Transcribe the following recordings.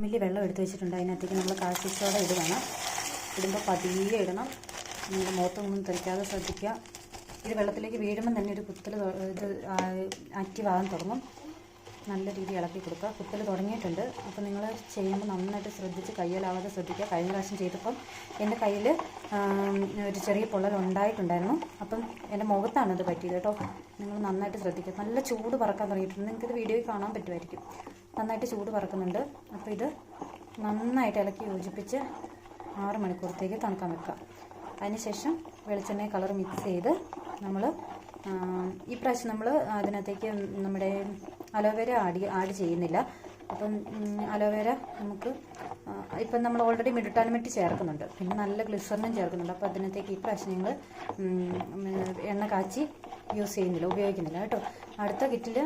Milli വെള്ളം എടുത്ത് വെച്ചിട്ടുണ്ട്. അതിനകത്തേക്ക് നമ്മൾ കാസ്റ്റിക് സോഡ ഇടുകയാണ്. ഇടുമ്പോൾ പതിയെ ഇടണം. നമ്മുടെ മുഖത്തൊന്നും തെറിക്കാതെ ശ്രദ്ധിക്കുക. ഇത് വെള്ളത്തിലേക്ക് വീഴുമ്പോൾ തന്നെ ഒരു കുത്തൽ ഇത് ആക്റ്റീവ് ആകാൻ തുടങ്ങും. നല്ല രീതിയിൽ ഇളക്കി കൊടുക്കുക. കുത്തൽ തുടങ്ങിയിട്ടുണ്ട്. അപ്പോൾ നിങ്ങൾ ചെയ്യുമ്പോൾ നന്നായിട്ട് ശ്രദ്ധിച്ച് കയ്യിലാവാതെ ശ്രദ്ധിക്കുക. കഴിഞ്ഞ പ്രാവശ്യം ചെയ്തപ്പം എൻ്റെ കയ്യിൽ ഒരു ചെറിയ പൊള്ളൽ ഉണ്ടായിട്ടുണ്ടായിരുന്നു. അപ്പം എൻ്റെ മുഖത്താണത് പറ്റിയത് കേട്ടോ. നിങ്ങൾ നന്നായിട്ട് ശ്രദ്ധിക്കുക. നല്ല ചൂട് പറക്കാൻ തുടങ്ങിയിട്ടുണ്ട്. നിങ്ങൾക്കിത് വീഡിയോയിൽ കാണാൻ പറ്റുമായിരിക്കും. നന്നായിട്ട് ചൂട് പറക്കുന്നുണ്ട്. അപ്പോൾ ഇത് നന്നായിട്ട് ഇളക്കി യോജിപ്പിച്ച് 6 മണിക്കൂറത്തേക്ക് തണുക്കാൻ വെക്കുക. അതിനുശേഷം വെളിച്ചെണ്ണ കളർ മിക്സ് ചെയ്ത് നമ്മൾ ഈ പ്രാവശ്യം നമ്മൾ അതിനകത്തേക്ക് നമ്മുടെ അലോവേര ആഡ് ചെയ്യുന്നില്ല. അപ്പം അലോവേര നമുക്ക് ഇപ്പം നമ്മൾ ഓൾറെഡി മെഡിറ്റാനിമെറ്റി ചേർക്കുന്നുണ്ട്, പിന്നെ നല്ല ഗ്ലിസറിനും ചേർക്കുന്നുണ്ട്. അപ്പോൾ അതിനകത്തേക്ക് ഈ പ്രാവശ്യം ഞങ്ങൾ എണ്ണ കാച്ചി യൂസ് ചെയ്യുന്നില്ല, ഉപയോഗിക്കുന്നില്ല കേട്ടോ. അടുത്ത കിറ്റിൽ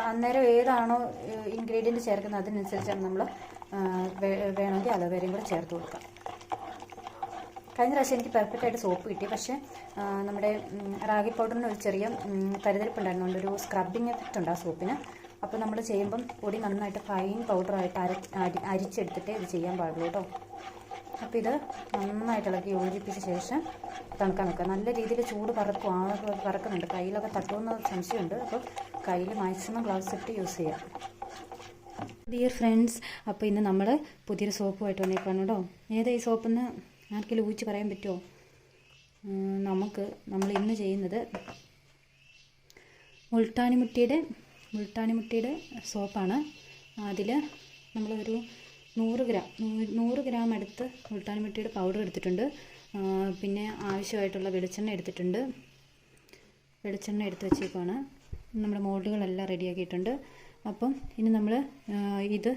അന്നേരം ഏതാണോ ഇൻഗ്രീഡിയൻറ്റ് ചേർക്കുന്നത് അതിനനുസരിച്ചാണ് നമ്മൾ വേണമെങ്കിൽ അലോവേരയും കൂടെ ചേർത്ത് കൊടുക്കാം. കഴിഞ്ഞ പ്രാവശ്യം എനിക്ക് പെർഫെക്റ്റായിട്ട് സോപ്പ് കിട്ടി. പക്ഷേ നമ്മുടെ റാഗി പൗഡറിന് ഒരു ചെറിയ തരിതരിപ്പുണ്ടായിരുന്നുകൊണ്ട് ഒരു സ്ക്രബിങ് എഫക്റ്റ് ഉണ്ട് ആ സോപ്പിന്. അപ്പോൾ നമ്മൾ ചെയ്യുമ്പം പൊടി നന്നായിട്ട് ഫൈൻ പൗഡറായിട്ട് അരിച്ചെടുത്തിട്ട് ഇത് ചെയ്യാൻ പാടുള്ളൂ കേട്ടോ. അപ്പോൾ ഇത് നന്നായിട്ട് ഇളക്കി യോജിപ്പിച്ച ശേഷം തണുക്കാൻ വെക്കുക. നല്ല രീതിയിൽ ചൂട് പറക്കുന്നുണ്ട്. കയ്യിലൊക്കെ തട്ടുമെന്ന് സംശയമുണ്ട്. അപ്പോൾ കയ്യിൽ മാക്സിമം ഗ്ലൗസ് ഇട്ട് യൂസ് ചെയ്യാം. ഡിയർ ഫ്രണ്ട്സ്, അപ്പോൾ ഇന്ന് നമ്മൾ പുതിയൊരു സോപ്പുമായിട്ട് വന്നേക്കാണ് കേട്ടോ. ഏതാ ഈ സോപ്പെന്ന് ആർക്കെങ്കിലും ഊഹിച്ച് പറയാൻ പറ്റുമോ? നമ്മൾ ഇന്ന് ചെയ്യുന്നത് മുൾട്ടാനിമുട്ടിയുടെ സോപ്പാണ്. അതിൽ നമ്മളൊരു 100 ഗ്രാം അടുത്ത് മുൾട്ടാനിമുട്ടിയുടെ പൗഡർ എടുത്തിട്ടുണ്ട്. പിന്നെ ആവശ്യമായിട്ടുള്ള വെളിച്ചെണ്ണ എടുത്തിട്ടുണ്ട്. വെളിച്ചെണ്ണ എടുത്ത് വെച്ചേക്കുവാണ്. നമ്മുടെ മോൾഡുകളെല്ലാം റെഡിയാക്കിയിട്ടുണ്ട്. അപ്പം ഇനി നമ്മൾ ഇത്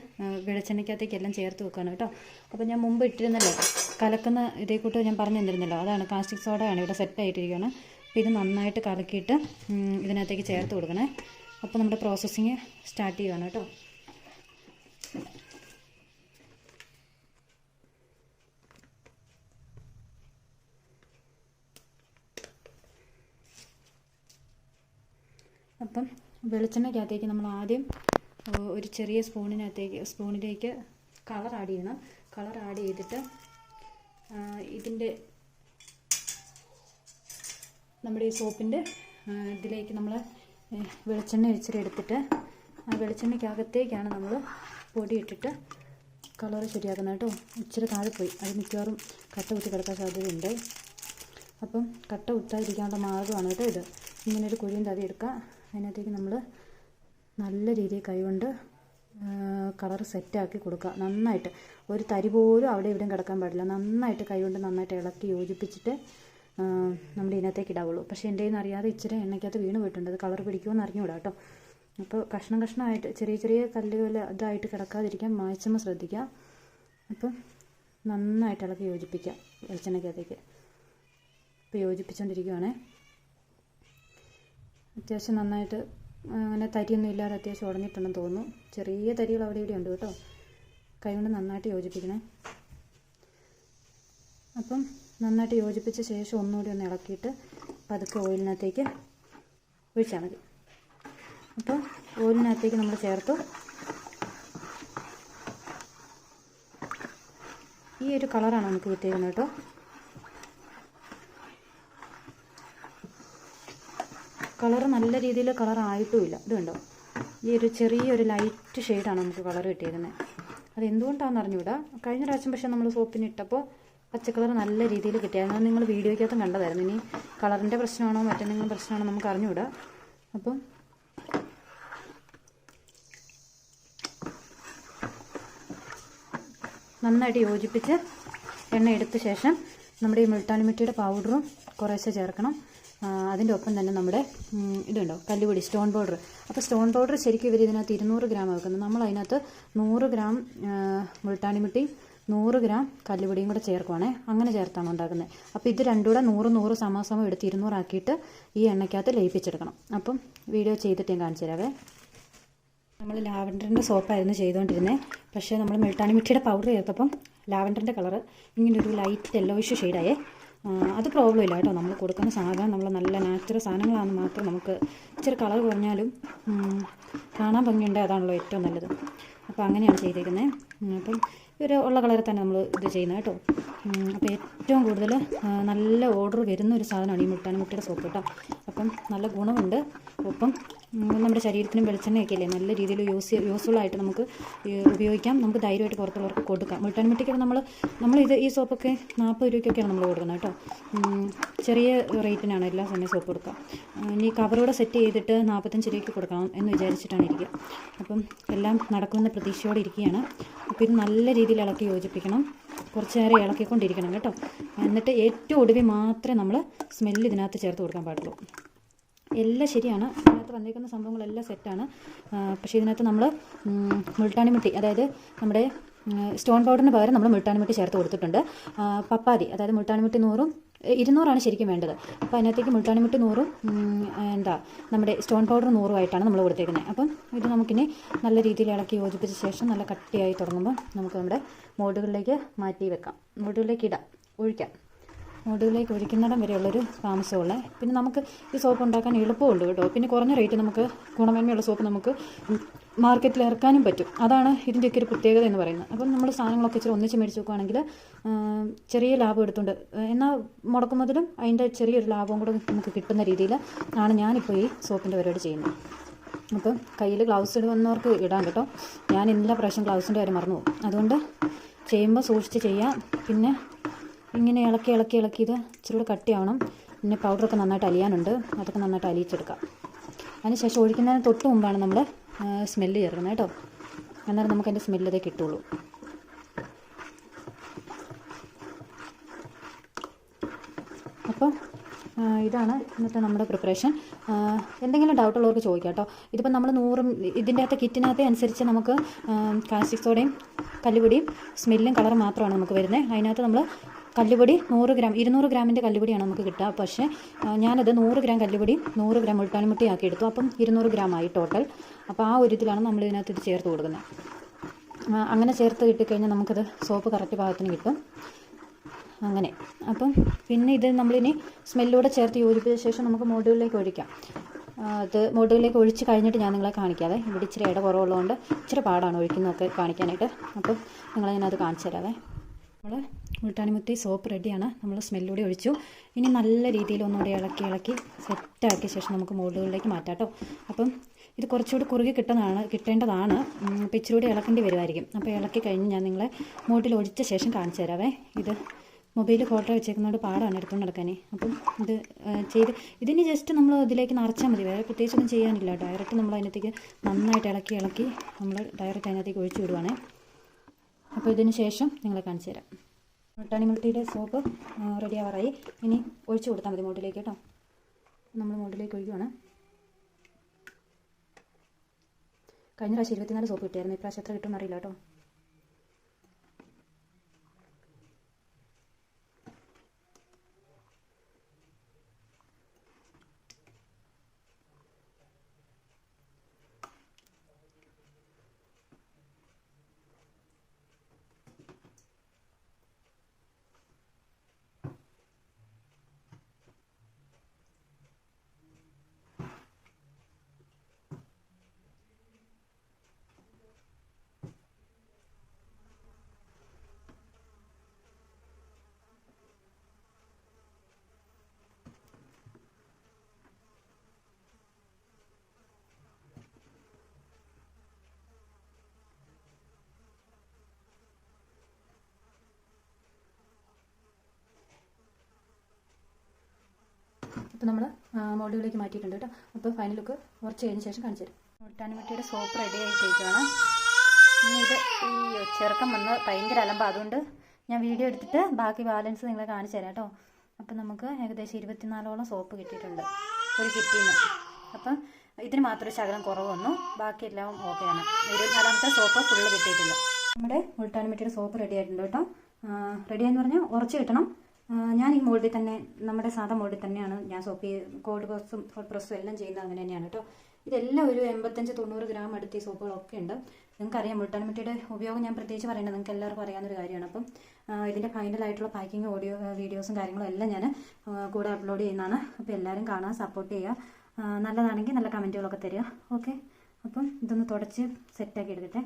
വെളിച്ചെണ്ണയ്ക്കകത്തേക്കെല്ലാം ചേർത്ത് വെക്കുകയാണ് കേട്ടോ. അപ്പോൾ ഞാൻ മുമ്പ് ഇട്ടിരുന്നല്ലോ കലക്കുന്ന ഇതേക്കൂട്ട് ഞാൻ പറഞ്ഞു തന്നിരുന്നല്ലോ, അതാണ് കാസ്റ്റിക് സോഡയാണ് ഇവിടെ സെറ്റായിട്ടിരിക്കുകയാണ്. അപ്പോൾ ഇത് നന്നായിട്ട് കലക്കിയിട്ട് ഇതിനകത്തേക്ക് ചേർത്ത് കൊടുക്കണേ. അപ്പോൾ നമ്മുടെ പ്രോസസ്സിങ് സ്റ്റാർട്ട് ചെയ്യുകയാണ് കേട്ടോ. അപ്പം വെളിച്ചെണ്ണയ്ക്കകത്തേക്ക് നമ്മൾ ആദ്യം ഒരു ചെറിയ സ്പൂണിലേക്ക് കളർ ആഡ് ചെയ്യണം. കളർ ആഡ് ചെയ്തിട്ട് ഇതിൻ്റെ നമ്മുടെ ഈ സോപ്പിൻ്റെ ഇതിലേക്ക് നമ്മൾ വെളിച്ചെണ്ണ ഇച്ചിരി എടുത്തിട്ട് ആ വെളിച്ചെണ്ണയ്ക്കകത്തേക്കാണ് നമ്മൾ പൊടി ഇട്ടിട്ട് കളർ ശരിയാക്കുന്നത് കേട്ടോ. ഇച്ചിരി താഴെ പോയി, അത് മിക്കവാറും കട്ട കുത്തി കിടക്കാൻ സാധ്യതയുണ്ട്. അപ്പം കട്ട കുത്താതിരിക്കാനുള്ള മാർഗ്ഗമാണ് കേട്ടോ ഇത്. ഇങ്ങനൊരു കുഴിയും തവി എടുക്കുക. അതിനകത്തേക്ക് നമ്മൾ നല്ല രീതിയിൽ കൈകൊണ്ട് കളർ സെറ്റാക്കി കൊടുക്കുക. നന്നായിട്ട് ഒരു തരി പോലും അവിടെ ഇവിടെയും കിടക്കാൻ പാടില്ല. നന്നായിട്ട് കൈകൊണ്ട് നന്നായിട്ട് ഇളക്കി യോജിപ്പിച്ചിട്ട് നമ്മൾ ഇതിനകത്തേക്ക് ഇടാവുള്ളൂ. പക്ഷേ എൻ്റെ കയ്യിൽ നിന്ന് അറിയാതെ ഇച്ചിരി എണ്ണയ്ക്കകത്ത് വീണ് പോയിട്ടുണ്ട്. അത് കളർ പിടിക്കുമെന്ന് അറിഞ്ഞുകൂടാ കേട്ടോ. അപ്പോൾ കഷ്ണമായിട്ട് ചെറിയ കല്ലുകൾ ഇതായിട്ട് കിടക്കാതിരിക്കാൻ മാക്സിമം ശ്രദ്ധിക്കുക. അപ്പം നന്നായിട്ട് ഇളക്കി യോജിപ്പിക്കുക വെളിച്ചെണ്ണയ്ക്കകത്തേക്ക്. ഇപ്പോൾ യോജിപ്പിച്ചുകൊണ്ടിരിക്കുകയാണേ. അത്യാവശ്യം നന്നായിട്ട് അങ്ങനെ തരിയൊന്നും ഇല്ലാതെ അത്യാവശ്യം ഉടഞ്ഞിട്ടുണ്ടെന്ന് തോന്നുന്നു. ചെറിയ തരികൾ അവിടെ ഇവിടെ ഉണ്ട് കേട്ടോ. കൈകൊണ്ട് നന്നായിട്ട് യോജിപ്പിക്കണേ. അപ്പം നന്നായിട്ട് യോജിപ്പിച്ച ശേഷം ഒന്നുകൂടി ഒന്ന് ഇളക്കിയിട്ട് പതുക്കെ ഓയിലിനകത്തേക്ക് ഒഴിച്ചാൽ മതി. അപ്പോൾ ഓയിലിനകത്തേക്ക് നമ്മൾ ചേർത്തു. ഈ ഒരു കളറാണ് നമുക്ക് കിട്ടിയിരുന്നത് കേട്ടോ. കളർ നല്ല രീതിയിൽ കളർ ആയിട്ടുമില്ല. ഇത് കണ്ടോ, ഈ ഒരു ചെറിയൊരു ലൈറ്റ് ഷെയ്ഡാണ് നമുക്ക് കളർ കിട്ടിയിരുന്നത്. അതെന്തുകൊണ്ടാണെന്ന് അറിഞ്ഞുകൂടാ. കഴിഞ്ഞ പ്രാവശ്യം പക്ഷേ നമ്മൾ സോപ്പിന് ഇട്ടപ്പോൾ പച്ചക്കളർ നല്ല രീതിയിൽ കിട്ടിയായിരുന്നു. അത് നിങ്ങൾ വീഡിയോയ്ക്കകത്തും കണ്ടതായിരുന്നു. ഇനി കളറിൻ്റെ പ്രശ്നമാണോ മറ്റെന്തെങ്കിലും പ്രശ്നമാണോ നമുക്ക് അറിഞ്ഞുകൂടാ. അപ്പം നന്നായിട്ട് യോജിപ്പിച്ച് എണ്ണ എടുത്ത ശേഷം നമ്മുടെ ഈ മുൾട്ടാനിമുട്ടിയുടെ പൗഡറും കുറേശ്ശെ ചേർക്കണം. അതിൻ്റെ ഒപ്പം തന്നെ നമ്മുടെ ഇതുണ്ടോ കല്ലുപൊടി, സ്റ്റോൺ പൗഡർ. അപ്പോൾ സ്റ്റോൺ പൗഡർ ശരിക്കും ഇവർ ഇതിനകത്ത് 200 ഗ്രാം വെക്കുന്നത്. നമ്മൾ അതിനകത്ത് 100 ഗ്രാം മുൾട്ടാനിമുട്ടി 100 ഗ്രാം കല്ലുപൊടിയും കൂടെ ചേർക്കുവാണേ. അങ്ങനെ ചേർത്താണ് ഉണ്ടാക്കുന്നത്. അപ്പോൾ ഇത് രണ്ടും കൂടെ 100 സമം എടുത്ത് 200 ആക്കിയിട്ട് ഈ എണ്ണയ്ക്കകത്ത് ലയിപ്പിച്ചെടുക്കണം. അപ്പം വീഡിയോ ചെയ്തിട്ട് ഞാൻ കാണിച്ചു തരാവേ. നമ്മൾ ലാവൻഡറിൻ്റെ സോപ്പായിരുന്നു ചെയ്തുകൊണ്ടിരുന്നത്. പക്ഷേ നമ്മൾ മുൾട്ടാനിമുട്ടിയുടെ പൗഡർ ചേർത്തപ്പം ലാവൻഡറിൻ്റെ കളറ് ഇങ്ങനൊരു ലൈറ്റ് യെല്ലോയിഷ് ഷെയ്ഡായേ. അത് പ്രോബ്ലം ഇല്ല കേട്ടോ. നമ്മൾ കൊടുക്കുന്ന സാധനം നമ്മൾ നല്ല നാച്ചുറൽ സാധനങ്ങളാണെന്ന് മാത്രം നമുക്ക് ഇച്ചിരി കളർ കുറഞ്ഞാലും കാണാൻ ഭംഗിയുണ്ട്. അതാണല്ലോ ഏറ്റവും നല്ലത്. അപ്പോൾ അങ്ങനെയാണ് ചെയ്തേക്കുന്നത്. അപ്പം ഒരു ഉള്ള കളറിൽ തന്നെ നമ്മൾ ഇത് ചെയ്യുന്നത് കേട്ടോ. അപ്പോൾ ഏറ്റവും കൂടുതൽ നല്ല ഓർഡർ വരുന്ന ഒരു സാധനമാണ് ഈ മുൾട്ടാനി സോപ്പ് കേട്ടോ. അപ്പം നല്ല ഗുണമുണ്ട്. ഒപ്പം നമ്മുടെ ശരീരത്തിനും വെളിച്ചെണ്ണയൊക്കെ അല്ലേ നല്ല രീതിയിൽ യൂസ്ഫുൾ ആയിട്ട് നമുക്ക് ഉപയോഗിക്കാം. നമുക്ക് ധൈര്യമായിട്ട് പുറത്തുള്ളവർക്ക് കൊടുക്കാം. മുൾട്ടാനി നമ്മൾ ഈ സോപ്പൊക്കെ 40 രൂപയ്ക്കൊക്കെയാണ് നമ്മൾ കൊടുക്കുന്നത് കേട്ടോ. ചെറിയ റേറ്റിനാണ് എല്ലാ സമയം സോപ്പ് കൊടുക്കുക. ഇനി കവറോടെ സെറ്റ് ചെയ്തിട്ട് 45 രൂപയ്ക്ക് കൊടുക്കണം എന്ന് വിചാരിച്ചിട്ടാണ് ഇരിക്കുക. അപ്പം എല്ലാം നടക്കുമെന്ന പ്രതീക്ഷയോടെ ഇരിക്കുകയാണ്. അപ്പോൾ ഇത് നല്ല രീതിയിൽ ഇളക്കി യോജിപ്പിക്കണം. കുറച്ച് നേരം ഇളക്കിക്കൊണ്ടിരിക്കണം കേട്ടോ. എന്നിട്ട് ഏറ്റവും ഒടുവിൽ മാത്രമേ നമ്മൾ സ്മെല്ല് ഇതിനകത്ത് ചേർത്ത് കൊടുക്കാൻ പാടുള്ളൂ. എല്ലാം ശരിയാണ്, ഇതിനകത്ത് വന്നിരിക്കുന്ന സംഭവങ്ങളെല്ലാം സെറ്റാണ്. പക്ഷേ ഇതിനകത്ത് നമ്മൾ മുൾട്ടാനി അതായത് നമ്മുടെ സ്റ്റോൺ പൗഡറിന് പകരം നമ്മൾ മുൾട്ടാനി ചേർത്ത് കൊടുത്തിട്ടുണ്ട്. പപ്പാതി അതായത് മുൾട്ടാനി 200 ശരിക്കും വേണ്ടത്. അപ്പോൾ അതിനകത്തേക്ക് മുൾട്ടാനി 100 നമ്മുടെ സ്റ്റോൺ പൗഡർ 100 നമ്മൾ കൊടുത്തേക്കുന്നത്. അപ്പം ഇത് നമുക്കിനി നല്ല രീതിയിൽ ഇളക്കി യോജിപ്പിച്ച ശേഷം നല്ല കട്ടിയായി തുടങ്ങുമ്പോൾ നമുക്ക് നമ്മുടെ മോൾഡുകളിലേക്ക് മാറ്റി വെക്കാം. മോൾഡുകളിലേക്ക് ഒഴിക്കാം. മോൾഡുകളിലേക്ക് ഒഴിക്കുന്നിടം വരെയുള്ളൊരു താമസമുള്ളത്. പിന്നെ നമുക്ക് ഈ സോപ്പ് ഉണ്ടാക്കാൻ എളുപ്പമുള്ളൂ കേട്ടോ. പിന്നെ കുറഞ്ഞ റേറ്റ് നമുക്ക് ഗുണമേന്മയുള്ള സോപ്പ് നമുക്ക് മാർക്കറ്റിൽ ഇറക്കാനും പറ്റും. അതാണ് ഇതിൻ്റെയൊക്കെ ഒരു പ്രത്യേകത എന്ന് പറയുന്നത്. അപ്പം നമ്മൾ സാധനങ്ങളൊക്കെ ഇച്ചിരി ഒന്നിച്ച് മേടിച്ച് വെക്കുകയാണെങ്കിൽ ചെറിയ ലാഭം എടുത്തുകൊണ്ട് എന്നാൽ മുടക്കുന്നതിലും അതിൻ്റെ ചെറിയൊരു ലാഭവും കൂടെ നമുക്ക് കിട്ടുന്ന രീതിയിൽ ആണ് ഞാനിപ്പോൾ ഈ സോപ്പിൻ്റെ പരിപാടി ചെയ്യുന്നത്. അപ്പം കയ്യിൽ ഗ്ലൗസ് ഇടുന്നവർക്ക് ഇടാം കേട്ടോ. ഞാൻ എല്ലാ പ്രാവശ്യം ഗ്ലൗസിൻ്റെ കാര്യം മറന്നു പോകും. അതുകൊണ്ട് ചെയ്യുമ്പോൾ സൂക്ഷിച്ച് ചെയ്യാം. പിന്നെ ഇങ്ങനെ ഇളക്കി ഇത് ഇച്ചിരി കൂടെ കട്ടിയാവണം. പിന്നെ പൗഡറൊക്കെ നന്നായിട്ട് അലിയാനുണ്ട്, അതൊക്കെ നന്നായിട്ട് അലിയിച്ചെടുക്കാം. അതിനുശേഷം ഒഴിക്കുന്നതിന് തൊട്ട് മുമ്പാണ് നമ്മൾ സ്മെല്ല് ചേർക്കുന്നത് കേട്ടോ. എന്നാലും നമുക്ക് അതിൻ്റെ സ്മെല്ലതേ കിട്ടുള്ളൂ. അപ്പം ഇതാണ് ഇന്നത്തെ നമ്മുടെ പ്രിപ്പറേഷൻ. എന്തെങ്കിലും ഡൗട്ടുള്ളവർക്ക് ചോദിക്കാം കേട്ടോ. ഇതിപ്പോൾ നമ്മൾ 100 ഇതിൻ്റെ അകത്ത് കിറ്റിനകത്തെ അനുസരിച്ച് നമുക്ക് കാസ്റ്റിക് സോഡയും കല്ലുപൊടിയും സ്മെല്ലും കളറും മാത്രമാണ് നമുക്ക് വരുന്നത്. അതിനകത്ത് നമ്മൾ കല്ലുപൊടി 100 ഗ്രാം 200 ഗ്രാമിൻ്റെ കല്ലുപൊടിയാണ് നമുക്ക് കിട്ടുക. പക്ഷേ ഞാനത് 100 ഗ്രാം കല്ലുപൊടിയും 100 ഗ്രാം മുൾട്ടാനി ആക്കി എടുത്തു. അപ്പം 200 ഗ്രാമായി ടോട്ടൽ. അപ്പോൾ ആ ഒരു ഇതിലാണ് നമ്മൾ ഇതിനകത്ത് ഇത് ചേർത്ത് കൊടുക്കുന്നത്. അങ്ങനെ ചേർത്ത് കിട്ടിക്കഴിഞ്ഞാൽ നമുക്കത് സോപ്പ് കറക്റ്റ് പാകത്തിന് കിട്ടും. അങ്ങനെ അപ്പം പിന്നെ ഇത് നമ്മളിനി സ്മെല്ലൂടെ ചേർത്ത് യോജിപ്പിച്ച ശേഷം നമുക്ക് മോൾഡുകളിലേക്ക് ഒഴിക്കാം. അത് മോൾഡുകളിലേക്ക് ഒഴിച്ച് കഴിഞ്ഞിട്ട് ഞാൻ നിങ്ങളെ കാണിക്കാതെ. ഇവിടെ ഇച്ചിരി ഇട കുറവുള്ളതുകൊണ്ട് ഇച്ചിരി പാടാണ് ഒഴിക്കുന്നതൊക്കെ കാണിക്കാനായിട്ട്. അപ്പം നിങ്ങളതിനകത്ത് കാണിച്ചു തരാവേ. നമ്മൾ മുൾട്ടാനി സോപ്പ് റെഡിയാണ്. നമ്മൾ സ്മെല്ലൂടെ ഒഴിച്ചു. ഇനി നല്ല രീതിയിൽ ഒന്നുകൂടി ഇളക്കി സെറ്റാക്കിയ ശേഷം നമുക്ക് മോൾഡുകളിലേക്ക് മാറ്റാം കേട്ടോ. അപ്പം ഇത് കുറച്ചുകൂടി കുറുകി കിട്ടേണ്ടതാണ്. അപ്പോൾ ഇച്ചിരി ഇളക്കേണ്ടി വരുമായിരിക്കും. അപ്പോൾ ഇളക്കി കഴിഞ്ഞ് ഞാൻ നിങ്ങളെ മോൾഡിൽ ഒഴിച്ച ശേഷം കാണിച്ചു തരാവേ. ഇത് മൊബൈലിൽ ഫോട്ടോ വെച്ചേക്കുന്നതുകൊണ്ട് പാടാണ് എടുത്തുകൊണ്ട് നടക്കാനേ. അപ്പം ഇത് ഇതിന് ജസ്റ്റ് നമ്മൾ ഇതിലേക്ക് നിറച്ചാൽ മതി. വേറെ പ്രത്യേകിച്ചൊന്നും ചെയ്യാനില്ല. ഡയറക്റ്റ് നമ്മൾ അതിനകത്തേക്ക് നന്നായിട്ട് ഇളക്കി നമ്മൾ ഡയറക്റ്റ് അതിനകത്തേക്ക് ഒഴിച്ചു വിടുവാണേ. അപ്പോൾ ഇതിന് ശേഷം നിങ്ങളെ കാണിച്ചു തരാം. മുൾട്ടാനി സോപ്പ് റെഡി ആവാറായി. ഇനി ഒഴിച്ചു കൊടുത്താൽ മതി മോൾഡിലേക്ക് കേട്ടോ. നമ്മൾ മോൾഡിലേക്ക് ഒഴിക്കുകയാണ്. കഴിഞ്ഞ പ്രാവശ്യം 24 സോപ്പ് കിട്ടിയായിരുന്നു. ഇപ്രാവശ്യം എത്ര കിട്ടുമെന്ന് അറിയില്ല കേട്ടോ. ഇപ്പോൾ നമ്മൾ മോൾഡുകളിലേക്ക് മാറ്റിയിട്ടുണ്ട് കേട്ടോ. അപ്പോൾ ഫൈനൽ ലുക്ക് കുറച്ച് കഴിഞ്ഞ ശേഷം കാണിച്ചു തരും. മുൾട്ടാനി സോപ്പ് റെഡി ആയിട്ടേക്കാണ്. ഇനി ഇത് ഈ ചെറുക്കം വന്ന് ഭയങ്കര അലമ്പ. അതുകൊണ്ട് ഞാൻ വീഡിയോ എടുത്തിട്ട് ബാക്കി ബാലൻസ് നിങ്ങളെ കാണിച്ചു തരാം കേട്ടോ. അപ്പം നമുക്ക് ഏകദേശം 24ഓളം സോപ്പ് കിട്ടിയിട്ടുണ്ട് ഒരു കിറ്റിന്ന്. അപ്പം ഇതിന് മാത്രം ശകലം കുറവ് വന്നു. ബാക്കിയെല്ലാം ഓക്കെയാണ്. 24ാമത്തെ സോപ്പ് ഫുള്ള് കിട്ടിയിട്ടില്ല. നമ്മുടെ മുൾട്ടാനി സോപ്പ് റെഡി ആയിട്ടുണ്ട് കേട്ടോ. റെഡിയാന്ന് പറഞ്ഞാൽ ഉറച്ച് കിട്ടണം. ഞാൻ ഈ മോൾഡിൽ തന്നെ നമ്മുടെ സാധാ മോൾഡിൽ തന്നെയാണ് ഞാൻ സോപ്പ് കോൾഡ് പ്രസ്സും ഹോട്ട് പ്രസ്സും എല്ലാം ചെയ്യുന്നത് അങ്ങനെ തന്നെയാണ് കേട്ടോ. ഇതെല്ലാം ഒരു 85-90 ഗ്രാം അടുത്ത് ഈ സോപ്പുകളൊക്കെ ഉണ്ട്. നിങ്ങൾക്കറിയാം മുൾട്ടാനി ഉപയോഗം ഞാൻ പ്രത്യേകിച്ച് പറയേണ്ടത് നിങ്ങൾക്ക് എല്ലാവർക്കും അറിയാവുന്നൊരു കാര്യമാണ്. അപ്പം ഇതിൻ്റെ ഫൈനലായിട്ടുള്ള പാക്കിങ് വീഡിയോസും കാര്യങ്ങളും എല്ലാം ഞാൻ കൂടെ അപ്ലോഡ് ചെയ്യുന്നതാണ്. അപ്പോൾ എല്ലാവരും കാണാൻ സപ്പോർട്ട് ചെയ്യുക. നല്ലതാണെങ്കിൽ നല്ല കമൻറ്റുകളൊക്കെ തരിക. ഓക്കെ, അപ്പം ഇതൊന്ന് തുടച്ച് സെറ്റാക്കി എടുക്കട്ടെ.